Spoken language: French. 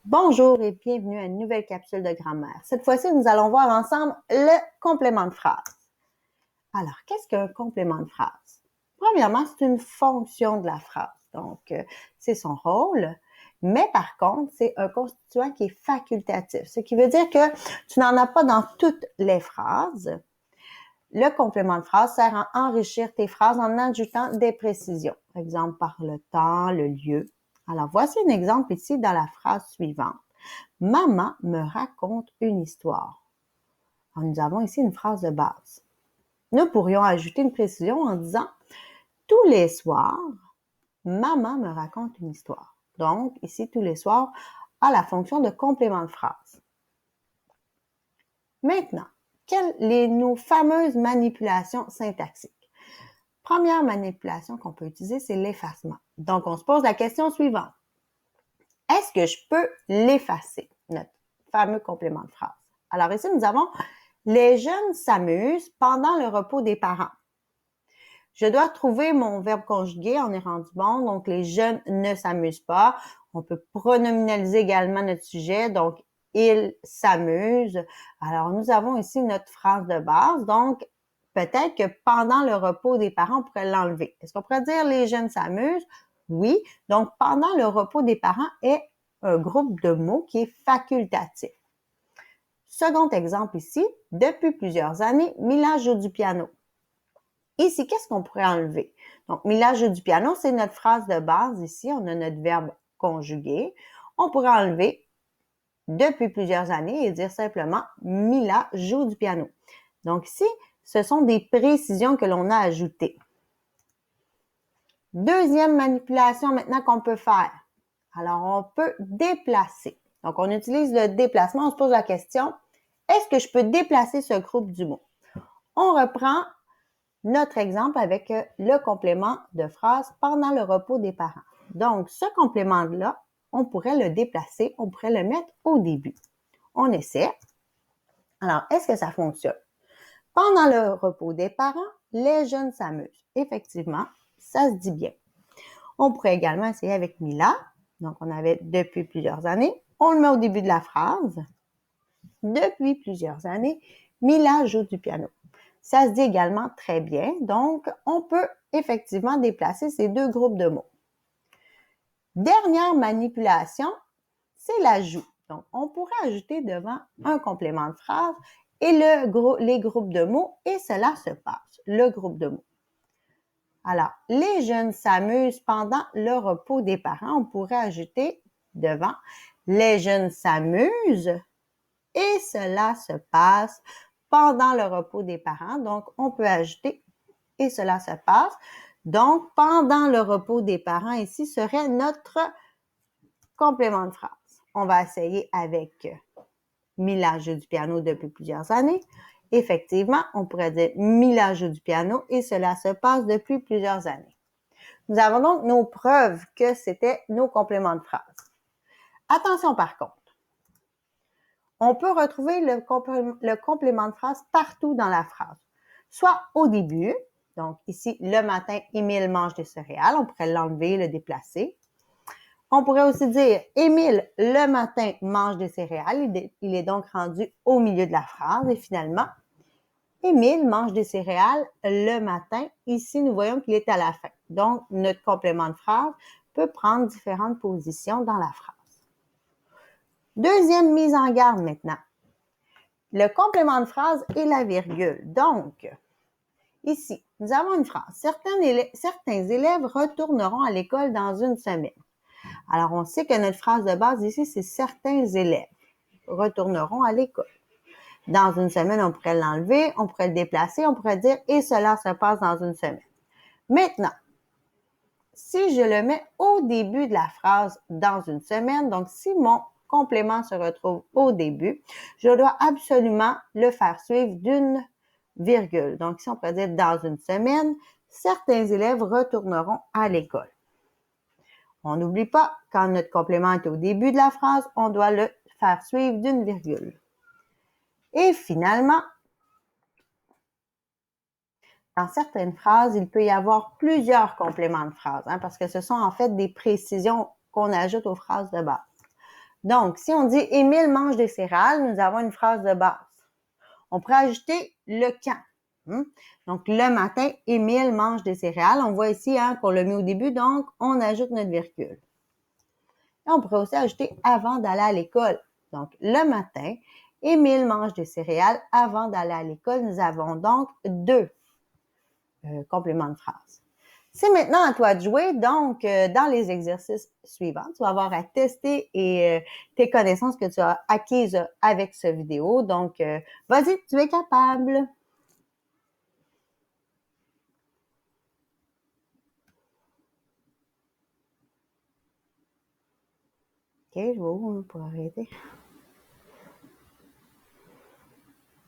Bonjour et bienvenue à une nouvelle capsule de grammaire. Cette fois-ci, nous allons voir ensemble le complément de phrase. Alors, qu'est-ce qu'un complément de phrase? Premièrement, c'est une fonction de la phrase. Donc, c'est son rôle. Mais par contre, c'est un constituant qui est facultatif. Ce qui veut dire que tu n'en as pas dans toutes les phrases. Le complément de phrase sert à enrichir tes phrases en ajoutant des précisions. Par exemple, par le temps, le lieu. Alors, voici un exemple ici dans la phrase suivante. Maman me raconte une histoire. Alors, nous avons ici une phrase de base. Nous pourrions ajouter une précision en disant tous les soirs, maman me raconte une histoire. Donc, ici, tous les soirs a la fonction de complément de phrase. Maintenant, quelles sont nos fameuses manipulations syntaxiques? Première manipulation qu'on peut utiliser, c'est l'effacement. Donc, on se pose la question suivante. Est-ce que je peux l'effacer, notre fameux complément de phrase? Alors ici, nous avons les jeunes s'amusent pendant le repos des parents. Je dois trouver mon verbe conjugué, on est rendu bon, donc les jeunes ne s'amusent pas. On peut pronominaliser également notre sujet, donc ils s'amusent. Alors nous avons ici notre phrase de base, donc peut-être que pendant le repos des parents, on pourrait l'enlever. Est-ce qu'on pourrait dire les jeunes s'amusent? Oui, donc pendant le repos des parents est un groupe de mots qui est facultatif. Second exemple ici, depuis plusieurs années, Mila joue du piano. Ici, qu'est-ce qu'on pourrait enlever? Donc, Mila joue du piano, c'est notre phrase de base ici. On a notre verbe conjugué. On pourrait enlever depuis plusieurs années et dire simplement Mila joue du piano. Donc ici, ce sont des précisions que l'on a ajoutées. Deuxième manipulation maintenant qu'on peut faire. Alors, on peut déplacer. Donc, on utilise le déplacement. On se pose la question, est-ce que je peux déplacer ce groupe du mot? On reprend notre exemple avec le complément de phrase pendant le repos des parents. Donc, ce complément-là, on pourrait le déplacer, on pourrait le mettre au début. On essaie. Alors, est-ce que ça fonctionne? Pendant le repos des parents, les jeunes s'amusent. Effectivement, ça se dit bien. On pourrait également essayer avec Mila. Donc, on avait depuis plusieurs années. On le met au début de la phrase. Depuis plusieurs années, Mila joue du piano. Ça se dit également très bien. Donc, on peut effectivement déplacer ces deux groupes de mots. Dernière manipulation, c'est l'ajout. Donc, on pourrait ajouter devant un complément de phrase et les groupes de mots et cela se passe, le groupe de mots. Alors, les jeunes s'amusent pendant le repos des parents. On pourrait ajouter devant les jeunes s'amusent et cela se passe pendant le repos des parents. Donc, on peut ajouter et cela se passe. Donc, pendant le repos des parents, ici, serait notre complément de phrase. On va essayer avec Mila joue du piano depuis plusieurs années. Effectivement, on pourrait dire Mila joue du piano et cela se passe depuis plusieurs années. Nous avons donc nos preuves que c'était nos compléments de phrase. Attention par contre, on peut retrouver le complément de phrase partout dans la phrase, soit au début, donc ici, le matin, Émile mange des céréales, on pourrait l'enlever, le déplacer. On pourrait aussi dire, Émile, le matin, mange des céréales, il est donc rendu au milieu de la phrase, et finalement, Émile mange des céréales le matin. Ici, nous voyons qu'il est à la fin. Donc, notre complément de phrase peut prendre différentes positions dans la phrase. Deuxième mise en garde maintenant. Le complément de phrase et la virgule. Donc, ici, nous avons une phrase. Certains élèves retourneront à l'école dans une semaine. Alors, on sait que notre phrase de base ici, c'est certains élèves retourneront à l'école. Dans une semaine, on pourrait l'enlever, on pourrait le déplacer, on pourrait dire « et cela se passe dans une semaine ». Maintenant, si je le mets au début de la phrase « dans une semaine », donc si mon complément se retrouve au début, je dois absolument le faire suivre d'une virgule. Donc, ici, on pourrait dire « dans une semaine, certains élèves retourneront à l'école ». On n'oublie pas, quand notre complément est au début de la phrase, on doit le faire suivre d'une virgule. Et finalement, dans certaines phrases, il peut y avoir plusieurs compléments de phrases, parce que ce sont en fait des précisions qu'on ajoute aux phrases de base. Donc, si on dit Émile mange des céréales, nous avons une phrase de base. On pourrait ajouter le quand. Donc, le matin, Émile mange des céréales. On voit ici qu'on l'a mis au début, donc on ajoute notre virgule. Et on pourrait aussi ajouter avant d'aller à l'école. Donc, le matin, Émile mange des céréales avant d'aller à l'école. Nous avons donc deux compléments de phrase. C'est maintenant à toi de jouer. Donc, dans les exercices suivants, tu vas avoir à tester tes connaissances que tu as acquises avec ce vidéo. Donc, vas-y, tu es capable. OK, je vais où pour arrêter?